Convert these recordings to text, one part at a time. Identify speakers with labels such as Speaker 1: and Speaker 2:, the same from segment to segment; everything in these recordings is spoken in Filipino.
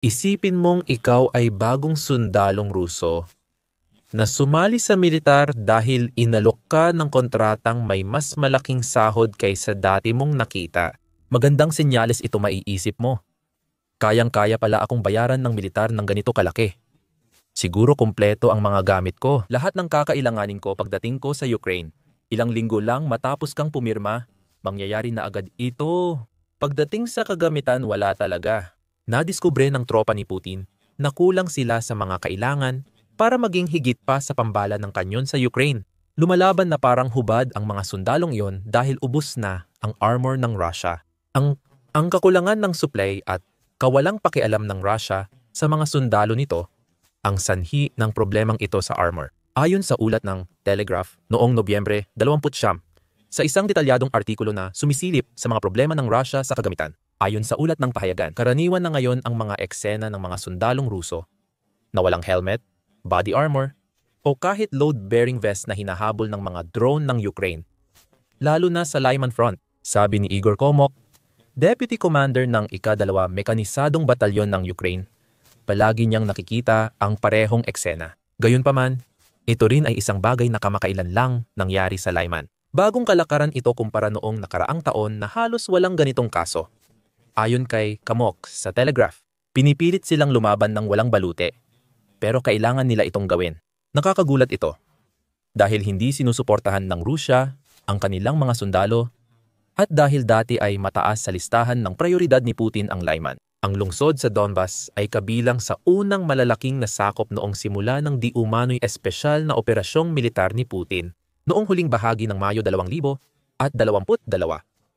Speaker 1: Isipin mong ikaw ay bagong sundalong Ruso na sumali sa militar dahil inalok ka ng kontratang may mas malaking sahod kaysa dati mong nakita. Magandang senyales ito, maiisip mo. Kayang-kaya pala akong bayaran ng militar ng ganito kalaki. Siguro kumpleto ang mga gamit ko. Lahat ng kakailanganin ko pagdating ko sa Ukraine. Ilang linggo lang matapos kang pumirma, mangyayari na agad ito. Pagdating sa kagamitan, wala talaga. Nadiskubre ng tropa ni Putin na kulang sila sa mga kailangan para maging higit pa sa pambala ng kanyon sa Ukraine. Lumalaban na parang hubad ang mga sundalong iyon dahil ubos na ang armor ng Russia. Ang kakulangan ng supply at kawalang pakialam ng Russia sa mga sundalo nito ang sanhi ng problemang ito sa armor. Ayon sa ulat ng Telegraph noong Nobyembre 29, sa isang detalyadong artikulo na sumisilip sa mga problema ng Russia sa kagamitan. Ayon sa ulat ng pahayagan, karaniwan na ngayon ang mga eksena ng mga sundalong Ruso na walang helmet, body armor, o kahit load-bearing vest na hinahabol ng mga drone ng Ukraine. Lalo na sa Lyman Front, sabi ni Igor Komok, Deputy Commander ng ika-2 Mekanisadong Batalyon ng Ukraine, palagi niyang nakikita ang parehong eksena. Gayunpaman, ito rin ay isang bagay na kamakailan lang nangyari sa Lyman. Bagong kalakaran ito kumpara noong nakaraang taon na halos walang ganitong kaso. Ayon kay Kamok sa Telegraph, pinipilit silang lumaban ng walang balute, pero kailangan nila itong gawin. Nakakagulat ito dahil hindi sinusuportahan ng Rusya ang kanilang mga sundalo at dahil dati ay mataas sa listahan ng prioridad ni Putin ang Lyman. Ang lungsod sa Donbas ay kabilang sa unang malalaking nasakop noong simula ng di umano'y espesyal na operasyong militar ni Putin. Noong huling bahagi ng Mayo 2022,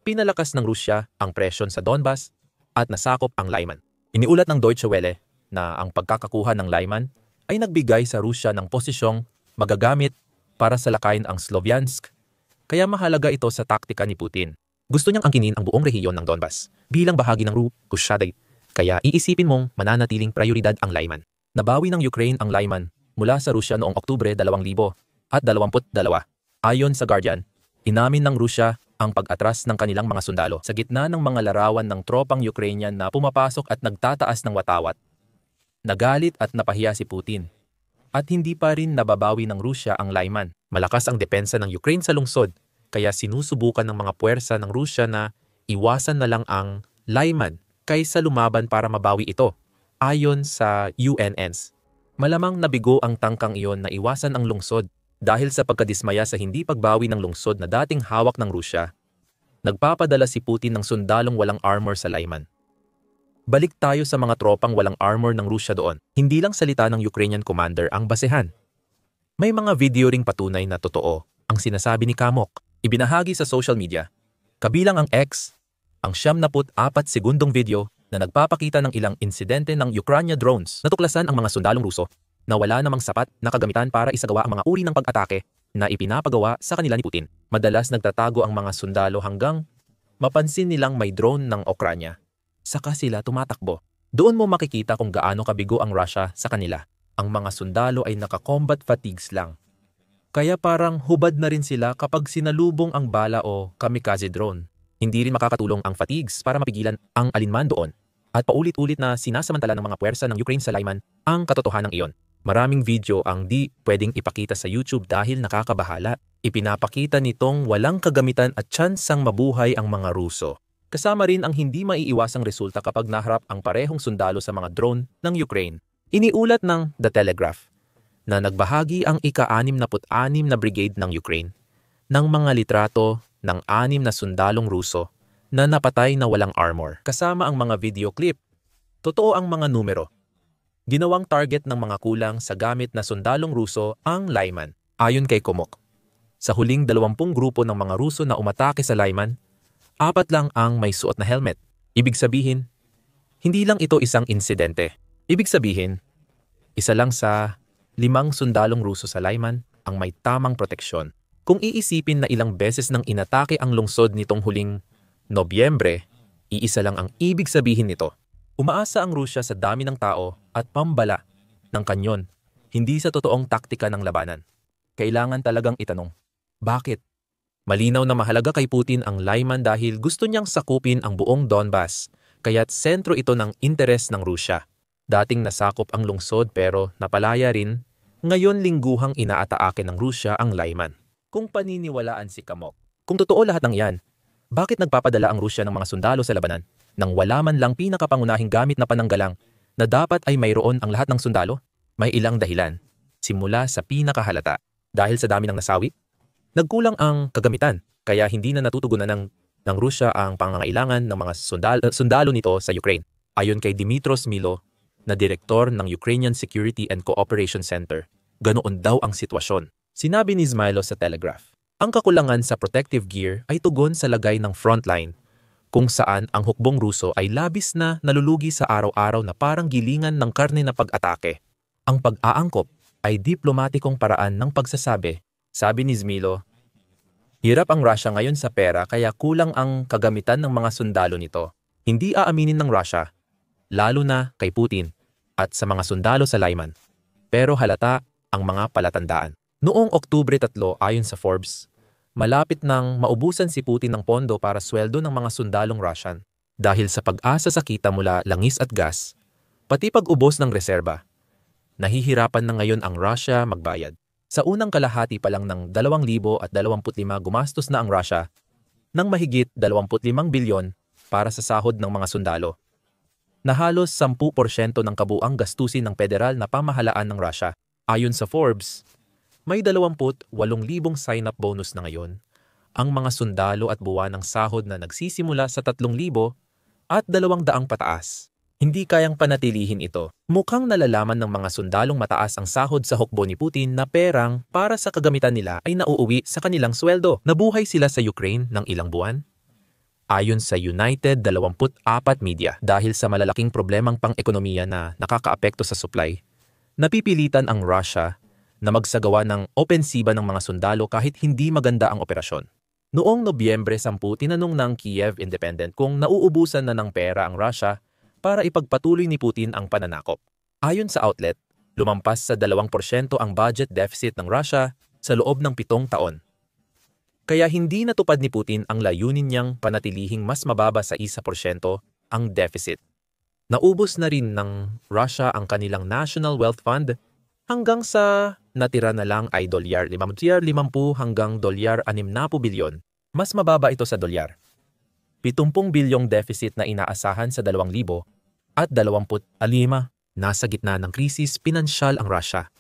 Speaker 1: pinalakas ng Rusya ang presyon sa Donbas at nasakop ang Lyman. Iniulat ng Deutsche Welle na ang pagkakakuha ng Lyman ay nagbigay sa Rusya ng posisyong magagamit para salakayin ang Sloviansk, kaya mahalaga ito sa taktika ni Putin. Gusto niyang angkinin ang buong rehiyon ng Donbas bilang bahagi ng Rusyadai, kaya iisipin mong mananatiling prioridad ang Lyman. Nabawi ng Ukraine ang Lyman mula sa Rusya noong Oktubre 2022. Ayon sa Guardian, inamin ng Rusya ang pag-atras ng kanilang mga sundalo sa gitna ng mga larawan ng tropang Ukrainian na pumapasok at nagtataas ng watawat. Nagalit at napahiya si Putin. At hindi pa rin nababawi ng Rusya ang Lyman. Malakas ang depensa ng Ukraine sa lungsod, kaya sinusubukan ng mga puwersa ng Rusya na iwasan na lang ang Lyman kaysa lumaban para mabawi ito. Ayon sa UNS, malamang nabigo ang tangkang iyon na iwasan ang lungsod. Dahil sa pagkadismaya sa hindi pagbawi ng lungsod na dating hawak ng Rusya, nagpapadala si Putin ng sundalong walang armor sa Lyman. Balik tayo sa mga tropang walang armor ng Rusya doon. Hindi lang salita ng Ukrainian commander ang basehan. May mga video ring patunay na totoo ang sinasabi ni Kamok. Ibinahagi sa social media, kabilang ang X, ang 74 segundong video na nagpapakita ng ilang insidente ng Ukrainian drones. Natuklasan ang mga sundalong Ruso na wala namang sapat na kagamitan para isagawa ang mga uri ng pag-atake na ipinapagawa sa kanila ni Putin. Madalas nagtatago ang mga sundalo hanggang mapansin nilang may drone ng Ukranya. Saka sila tumatakbo. Doon mo makikita kung gaano kabigo ang Russia sa kanila. Ang mga sundalo ay naka-combat fatigues lang. Kaya parang hubad na rin sila kapag sinalubong ang bala o kamikaze drone. Hindi rin makakatulong ang fatigues para mapigilan ang alinman doon. At paulit-ulit na sinasamantala ng mga puwersa ng Ukraine sa Lyman ang katotohanan iyon. Maraming video ang di pwedeng ipakita sa YouTube dahil nakakabahala. Ipinapakita nitong walang kagamitan at tsansang mabuhay ang mga Ruso. Kasama rin ang hindi maiiwasang resulta kapag naharap ang parehong sundalo sa mga drone ng Ukraine. Iniulat ng The Telegraph na nagbahagi ang ika-66 na brigade ng Ukraine ng mga litrato ng 6 na sundalong Ruso na napatay na walang armor. Kasama ang mga video clip. Totoo ang mga numero. Ginawang target ng mga kulang sa gamit na sundalong Ruso ang Lyman. Ayon kay Komok, sa huling 20 grupo ng mga Ruso na umatake sa Lyman, 4 lang ang may suot na helmet. Ibig sabihin, hindi lang ito isang insidente. Ibig sabihin, isa lang sa 5 sundalong Ruso sa Lyman ang may tamang proteksyon. Kung iisipin na ilang beses nang inatake ang lungsod nitong huling Nobyembre, iisa lang ang ibig sabihin nito. Umaasa ang Rusya sa dami ng tao at pambala ng kanyon, hindi sa totoong taktika ng labanan. Kailangan talagang itanong, bakit? Malinaw na mahalaga kay Putin ang Lyman dahil gusto niyang sakupin ang buong Donbas, kaya't sentro ito ng interes ng Rusya. Dating nasakop ang lungsod pero napalaya rin, ngayon lingguhang inaataake ng Rusya ang Lyman. Kung paniniwalaan si Kamok, kung totoo lahat ng yan, bakit nagpapadala ang Rusya ng mga sundalo sa labanan nang wala man lang pinakapangunahing gamit na pananggalang na dapat ay mayroon ang lahat ng sundalo? May ilang dahilan. Simula sa pinakahalata. Dahil sa dami ng nasawi, nagkulang ang kagamitan kaya hindi na natutugunan ng Rusya ang pangangailangan ng mga sundalo nito sa Ukraine. Ayon kay Dmytro Smilo, na direktor ng Ukrainian Security and Cooperation Center, ganoon daw ang sitwasyon. Sinabi ni Smilo sa Telegraph, ang kakulangan sa protective gear ay tugon sa lagay ng frontline, kung saan ang hukbong Ruso ay labis na nalulugi sa araw-araw na parang gilingan ng karne na pag-atake. Ang pag-aangkop ay diplomatikong paraan ng pagsasabi, sabi ni Smilo. Hirap ang Russia ngayon sa pera kaya kulang ang kagamitan ng mga sundalo nito. Hindi aaminin ng Russia, lalo na kay Putin at sa mga sundalo sa Lyman. Pero halata ang mga palatandaan. Noong Oktubre 3 ayon sa Forbes, malapit nang maubusan si Putin ng pondo para sweldo ng mga sundalong Russian. Dahil sa pag-asa sa kita mula langis at gas, pati pag-ubos ng reserba, nahihirapan na ngayon ang Russia magbayad. Sa unang kalahati pa lang ng 2025 gumastos na ang Russia ng mahigit 25 bilyon para sa sahod ng mga sundalo, na halos 10% ng kabuang gastusin ng federal na pamahalaan ng Russia. Ayon sa Forbes, may 28,000 sign-up bonus na ngayon ang mga sundalo at buwan ng sahod na nagsisimula sa 3,000 at 200 pataas. Hindi kayang panatilihin ito. Mukhang nalalaman ng mga sundalong mataas ang sahod sa hukbo ni Putin na perang para sa kagamitan nila ay nauuwi sa kanilang sweldo. Nabuhay sila sa Ukraine ng ilang buwan? Ayon sa United 24 Media, dahil sa malalaking problemang pang-ekonomiya na nakakaapekto sa supply, napipilitan ang Russia na magsagawa ng opensiba ng mga sundalo kahit hindi maganda ang operasyon. Noong Nobyembre 10, tinanong ng Kiev Independent kung nauubusan na ng pera ang Russia para ipagpatuloy ni Putin ang pananakop. Ayon sa outlet, lumampas sa 2% ang budget deficit ng Russia sa loob ng 7 taon. Kaya hindi natupad ni Putin ang layunin niyang panatilihing mas mababa sa 1% ang deficit. Naubos na rin ng Russia ang kanilang National Wealth Fund hanggang sa natira na lang ay $50 hanggang $60 bilyon. Mas mababa ito sa dolyar. 70 bilyong deficit na inaasahan sa 2025. Nasa gitna ng krisis pinansyal ang Russia.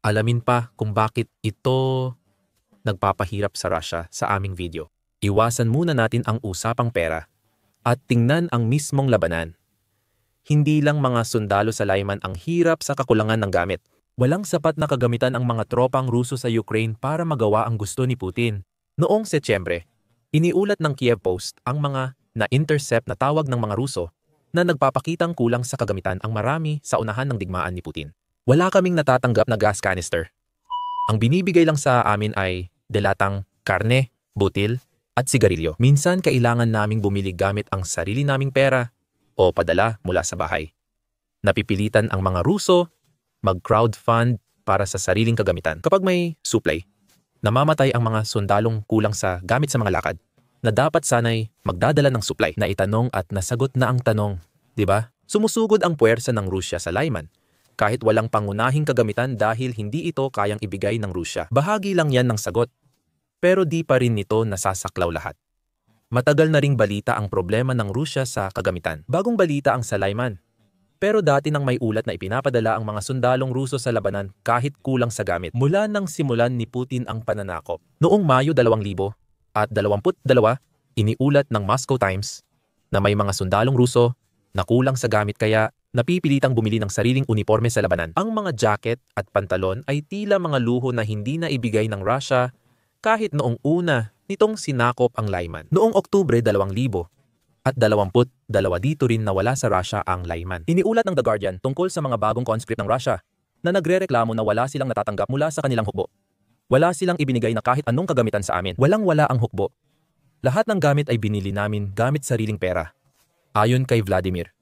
Speaker 1: Alamin pa kung bakit ito nagpapahirap sa Russia sa aming video. Iwasan muna natin ang usapang pera at tingnan ang mismong labanan. Hindi lang mga sundalo sa Lyman ang hirap sa kakulangan ng gamit. Walang sapat na kagamitan ang mga tropang Ruso sa Ukraine para magawa ang gusto ni Putin. Noong Setyembre, iniulat ng Kiev Post ang mga na-intercept na tawag ng mga Ruso na nagpapakitang kulang sa kagamitan ang marami sa unahan ng digmaan ni Putin. Wala kaming natatanggap na gas canister. Ang binibigay lang sa amin ay delatang karne, butil, at sigarilyo. Minsan kailangan naming bumili gamit ang sarili naming pera o padala mula sa bahay. Napipilitan ang mga Ruso mag-crowdfund para sa sariling kagamitan. Kapag may supply, namamatay ang mga sundalong kulang sa gamit sa mga lakad na dapat sanay magdadala ng supply. Na itanong at nasagot na ang tanong, di ba? Sumusugod ang puwersa ng Rusya sa Lyman kahit walang pangunahing kagamitan dahil hindi ito kayang ibigay ng Rusya. Bahagi lang yan ng sagot, pero di pa rin nito nasasaklaw lahat. Matagal na ring balita ang problema ng Rusya sa kagamitan. Bagong balita ang sa Lyman. Pero dati nang may ulat na ipinapadala ang mga sundalong Ruso sa labanan kahit kulang sa gamit mula nang simulan ni Putin ang pananakop. Noong Mayo 2022, iniulat ng Moscow Times na may mga sundalong Ruso na kulang sa gamit kaya napipilitang bumili ng sariling uniforme sa labanan. Ang mga jacket at pantalon ay tila mga luho na hindi na ibigay ng Russia kahit noong una nitong sinakop ang Lyman. Noong Oktubre 2022 dito rin nawala sa Russia ang Lyman. Iniulat ng The Guardian tungkol sa mga bagong conscript ng Russia na nagrereklamo na wala silang natatanggap mula sa kanilang hukbo. Wala silang ibinigay na kahit anong kagamitan sa amin. Walang-wala ang hukbo. Lahat ng gamit ay binili namin gamit sariling pera. Ayon kay Vladimir,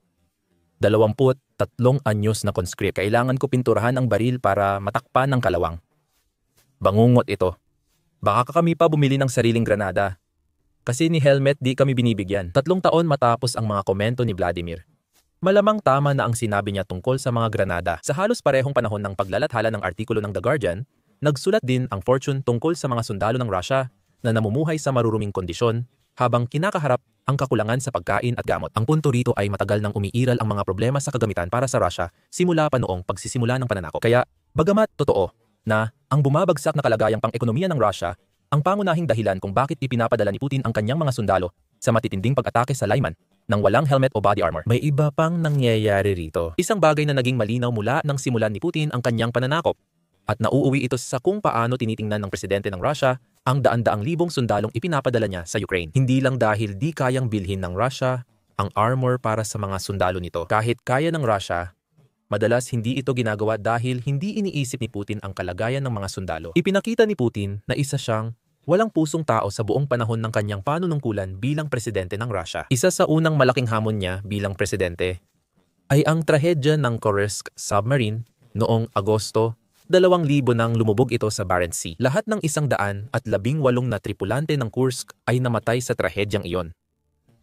Speaker 1: 23 anyos na conscript. Kailangan ko pinturahan ang baril para matakpan ng kalawang. Bangungot ito. Baka kami pa bumili ng sariling granada. Kasi ni helmet di kami binibigyan. 3 taon matapos ang mga komento ni Vladimir. Malamang tama na ang sinabi niya tungkol sa mga granada. Sa halos parehong panahon ng paglalathala ng artikulo ng The Guardian, nagsulat din ang Fortune tungkol sa mga sundalo ng Russia na namumuhay sa maruruming kondisyon habang kinakaharap ang kakulangan sa pagkain at gamot. Ang punto rito ay matagal nang umiiral ang mga problema sa kagamitan para sa Russia simula pa noong pagsisimula ng pananakop. Kaya, bagamat totoo na ang bumabagsak na kalagayang pang-ekonomiya ng Russia ang pangunahing dahilan kung bakit ipinapadala ni Putin ang kanyang mga sundalo sa matitinding pag-atake sa Lyman nang walang helmet o body armor. May iba pang nangyayari rito. Isang bagay na naging malinaw mula nang simulan ni Putin ang kanyang pananakop at nauuwi ito sa kung paano tinitingnan ng presidente ng Russia ang daan-daang libong sundalong ipinapadala niya sa Ukraine. Hindi lang dahil di kayang bilhin ng Russia ang armor para sa mga sundalo nito. Kahit kaya ng Russia, madalas hindi ito ginagawa dahil hindi iniisip ni Putin ang kalagayan ng mga sundalo. Ipinakita ni Putin na isa siyang walang pusong tao sa buong panahon ng kanyang panunungkulan bilang presidente ng Russia. Isa sa unang malaking hamon niya bilang presidente ay ang trahedya ng Kursk submarine noong Agosto 2000 nang lumubog ito sa Barents Sea. Lahat ng 118 na tripulante ng Kursk ay namatay sa trahedyang iyon.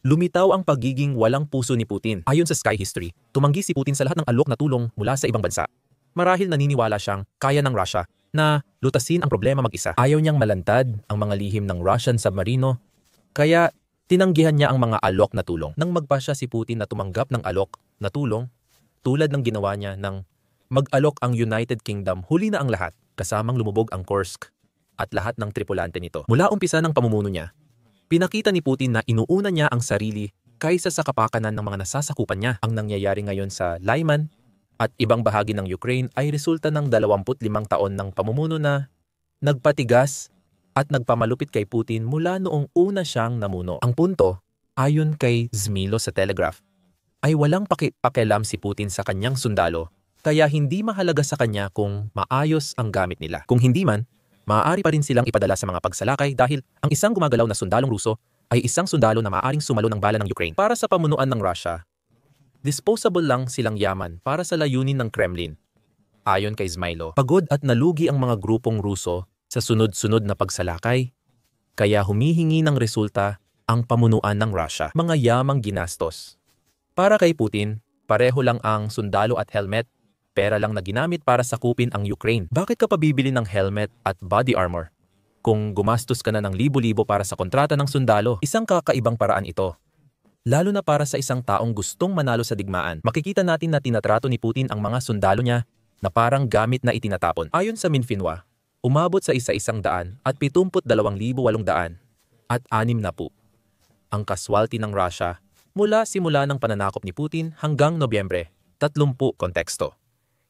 Speaker 1: Lumitaw ang pagiging walang puso ni Putin. Ayon sa Sky History, tumanggi si Putin sa lahat ng alok na tulong mula sa ibang bansa. Marahil naniniwala siyang kaya ng Russia na lutasin ang problema mag-isa. Ayaw niyang malantad ang mga lihim ng Russian submarino, kaya tinanggihan niya ang mga alok na tulong. Nang magpasya si Putin na tumanggap ng alok na tulong, tulad ng ginawa niya ng mag-alok ang United Kingdom, huli na ang lahat, kasamang lumubog ang Kursk at lahat ng tripulante nito. Mula umpisa ng pamumuno niya, pinakita ni Putin na inuuna niya ang sarili kaysa sa kapakanan ng mga nasasakupan niya. Ang nangyayari ngayon sa Lyman at ibang bahagi ng Ukraine ay resulta ng 25 taon ng pamumuno na nagpatigas at nagpamalupit kay Putin mula noong una siyang namuno. Ang punto, ayon kay Zmilo sa Telegraph, ay walang pakialam si Putin sa kanyang sundalo, kaya hindi mahalaga sa kanya kung maayos ang gamit nila. Kung hindi man, maaari pa rin silang ipadala sa mga pagsalakay dahil ang isang gumagalaw na sundalong Ruso ay isang sundalo na maaaring sumalo ng bala ng Ukraine. Para sa pamunuan ng Russia, disposable lang silang yaman para sa layunin ng Kremlin. Ayon kay Zmilo, pagod at nalugi ang mga grupong Ruso sa sunod-sunod na pagsalakay, kaya humihingi ng resulta ang pamunuan ng Russia. Mga yamang ginastos. Para kay Putin, pareho lang ang sundalo at helmet, pera lang na ginamit para sakupin ang Ukraine. Bakit ka pa bibili ng helmet at body armor kung gumastos ka na ng libo-libo para sa kontrata ng sundalo? Isang kakaibang paraan ito. Lalo na para sa isang taong gustong manalo sa digmaan. Makikita natin na tinatrato ni Putin ang mga sundalo niya na parang gamit na itinatapon. Ayon sa Minfinwa, umabot sa isa-100 at 72,800 at 60 ang kaswalti ng Russia mula simula ng pananakop ni Putin hanggang Nobyembre 30. Konteksto.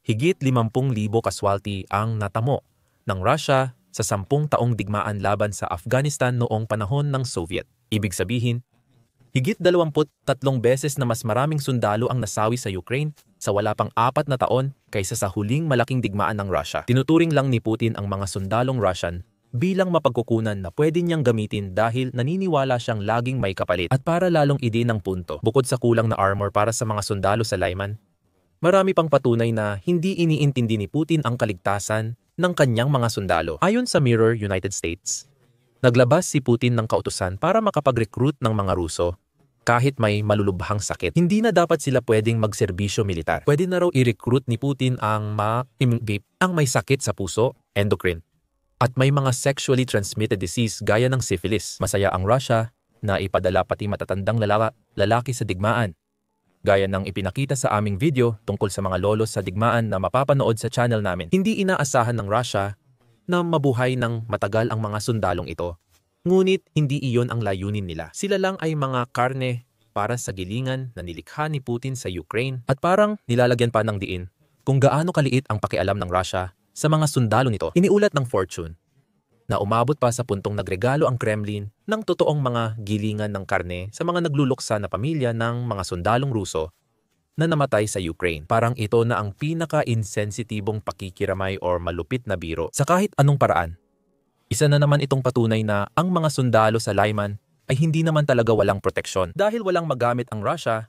Speaker 1: Higit 50,000 kaswalti ang natamo ng Russia sa 10 taong digmaan laban sa Afghanistan noong panahon ng Soviet. Ibig sabihin, higit 23 beses na mas maraming sundalo ang nasawi sa Ukraine sa wala pang 4 na taon kaysa sa huling malaking digmaan ng Russia. Tinuturing lang ni Putin ang mga sundalong Russian bilang mapagkukunan na pwede niyang gamitin dahil naniniwala siyang laging may kapalit. At para lalong idin ng punto, bukod sa kulang na armor para sa mga sundalo sa Lyman, marami pang patunay na hindi iniintindi ni Putin ang kaligtasan ng kanyang mga sundalo. Ayon sa Mirror United States, naglabas si Putin ng kautusan para makapag-recruit ng mga Ruso kahit may malulubhang sakit. Hindi na dapat sila pwedeng magserbisyo militar. Pwede na raw i-recruit ni Putin ang may sakit sa puso, endocrine, at may mga sexually transmitted disease gaya ng syphilis. Masaya ang Russia na ipadala pati matatandang lalaki sa digmaan. Gaya ng ipinakita sa aming video tungkol sa mga lolos sa digmaan na mapapanood sa channel namin. Hindi inaasahan ng Russia na mabuhay ng matagal ang mga sundalong ito. Ngunit hindi iyon ang layunin nila. Sila lang ay mga karne para sa gilingan na nilikha ni Putin sa Ukraine at parang nilalagyan pa ng diin kung gaano kaliit ang pakialam ng Russia sa mga sundalo nito. Iniulat ng Fortune na umabot pa sa puntong nagregalo ang Kremlin ng totoong mga gilingan ng karne sa mga nagluluksa na pamilya ng mga sundalong Ruso na namatay sa Ukraine. Parang ito na ang pinaka-insensitibong pakikiramay or malupit na biro sa kahit anong paraan. Isa na naman itong patunay na ang mga sundalo sa Lyman ay hindi naman talaga walang proteksyon. Dahil walang magamit ang Russia,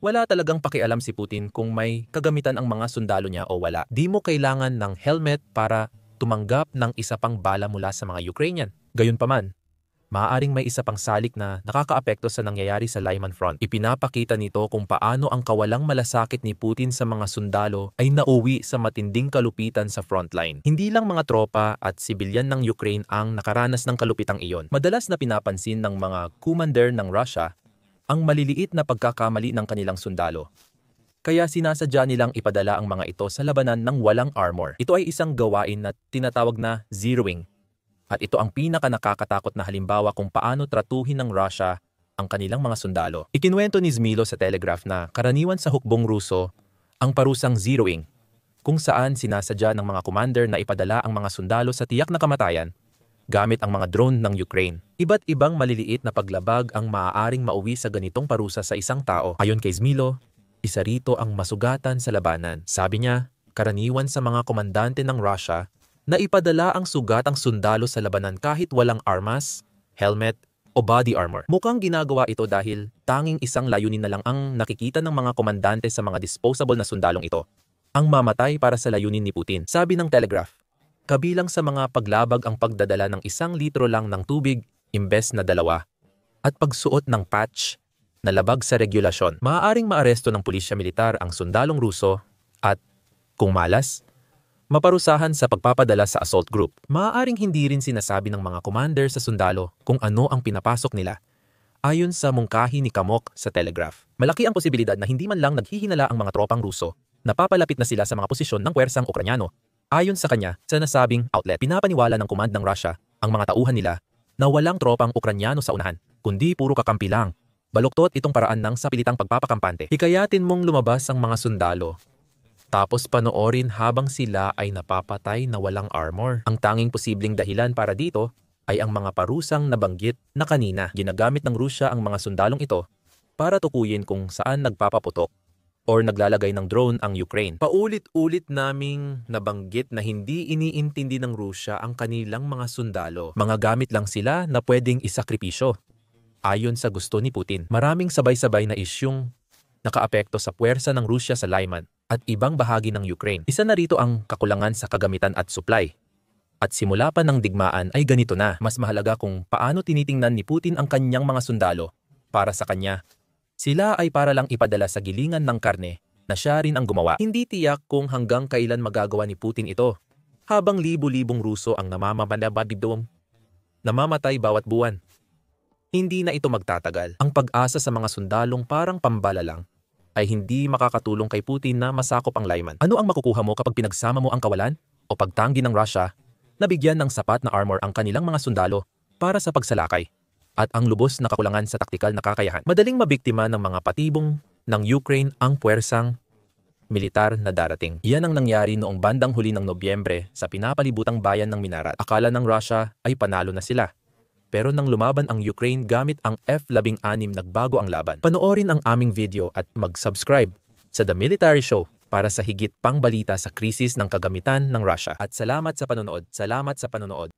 Speaker 1: wala talagang pakialam si Putin kung may kagamitan ang mga sundalo niya o wala. Di mo kailangan ng helmet para tumanggap ng isa pang bala mula sa mga Ukrainian. Gayunpaman, Maaaring may isa pang salik na nakakaapekto sa nangyayari sa Lyman Front. Ipinapakita nito kung paano ang kawalang malasakit ni Putin sa mga sundalo ay nauwi sa matinding kalupitan sa frontline. Hindi lang mga tropa at sibilyan ng Ukraine ang nakaranas ng kalupitang iyon. Madalas na pinapansin ng mga commander ng Russia ang maliliit na pagkakamali ng kanilang sundalo. Kaya sinasadya nilang ipadala ang mga ito sa labanan ng walang armor. Ito ay isang gawain na tinatawag na zeroing. At ito ang pinaka-nakakatakot na halimbawa kung paano tratuhin ng Russia ang kanilang mga sundalo. Ikinuwento ni Zmilo sa Telegraph na karaniwan sa hukbong Ruso ang parusang zeroing, kung saan sinasadya ng mga commander na ipadala ang mga sundalo sa tiyak na kamatayan gamit ang mga drone ng Ukraine. Iba't ibang maliliit na paglabag ang maaaring mauwi sa ganitong parusa sa isang tao. Ayon kay Zmilo, isa rito ang masugatan sa labanan. Sabi niya, karaniwan sa mga komandante ng Russia na ipadala ang sugatang sundalo sa labanan kahit walang armas, helmet, o body armor. Mukhang ginagawa ito dahil tanging isang layunin na lang ang nakikita ng mga komandante sa mga disposable na sundalong ito. Ang mamatay para sa layunin ni Putin. Sabi ng Telegraph, kabilang sa mga paglabag ang pagdadala ng 1 litro lang ng tubig imbes na 2 at pagsuot ng patch na labag sa regulasyon. Maaaring maaresto ng pulisya militar ang sundalong Ruso at, kung malas, maparusahan sa pagpapadala sa assault group. Maaaring hindi rin sinasabi ng mga commander sa sundalo kung ano ang pinapasok nila. Ayon sa mungkahi ni Kamok sa Telegraph, malaki ang posibilidad na hindi man lang naghihinala ang mga tropang Ruso na papalapit na sila sa mga posisyon ng puwersang Ukranyano. Ayon sa kanya, sa nasabing outlet, pinapaniwala ng command ng Russia ang mga tauhan nila na walang tropang Ukranyano sa unahan, kundi puro kakampi lang. Baluktot itong paraan ng sapilitang pagpapakampante. Hikayatin mong lumabas ang mga sundalo, tapos panoorin habang sila ay napapatay na walang armor. Ang tanging posibleng dahilan para dito ay ang mga parusang nabanggit na kanina. Ginagamit ng Rusya ang mga sundalong ito para tukuyin kung saan nagpapaputok or naglalagay ng drone ang Ukraine. Paulit-ulit naming nabanggit na hindi iniintindi ng Rusya ang kanilang mga sundalo. Mga gamit lang sila na pwedeng isakripisyo. Ayon sa gusto ni Putin, maraming sabay-sabay na isyung nakaapekto sa puwersa ng Rusya sa Lyman at ibang bahagi ng Ukraine. Isa na rito ang kakulangan sa kagamitan at supply. At simula pa ng digmaan ay ganito na. Mas mahalaga kung paano tinitingnan ni Putin ang kanyang mga sundalo. Para sa kanya, sila ay para lang ipadala sa gilingan ng karne na siya rin ang gumawa. Hindi tiyak kung hanggang kailan magagawa ni Putin ito, habang libu-libong Ruso ang namamatay bawat buwan. Hindi na ito magtatagal. Ang pag-asa sa mga sundalong parang pambala lang ay hindi makakatulong kay Putin na masakop ang Lyman. Ano ang makukuha mo kapag pinagsama mo ang kawalan o pagtanggi ng Russia na bigyan ng sapat na armor ang kanilang mga sundalo para sa pagsalakay at ang lubos na kakulangan sa taktikal na kakayahan? Madaling mabiktima ng mga patibong ng Ukraine ang puwersang militar na darating. Iyan ang nangyari noong bandang huli ng Nobyembre sa pinapalibutang bayan ng Minarat. Akala ng Russia ay panalo na sila. Pero nang lumaban ang Ukraine gamit ang F-16, nagbago ang laban. Panoorin ang aming video at mag-subscribe sa The Military Show para sa higit pang balita sa krisis ng kagamitan ng Russia. At salamat sa panonood. Salamat sa panonood.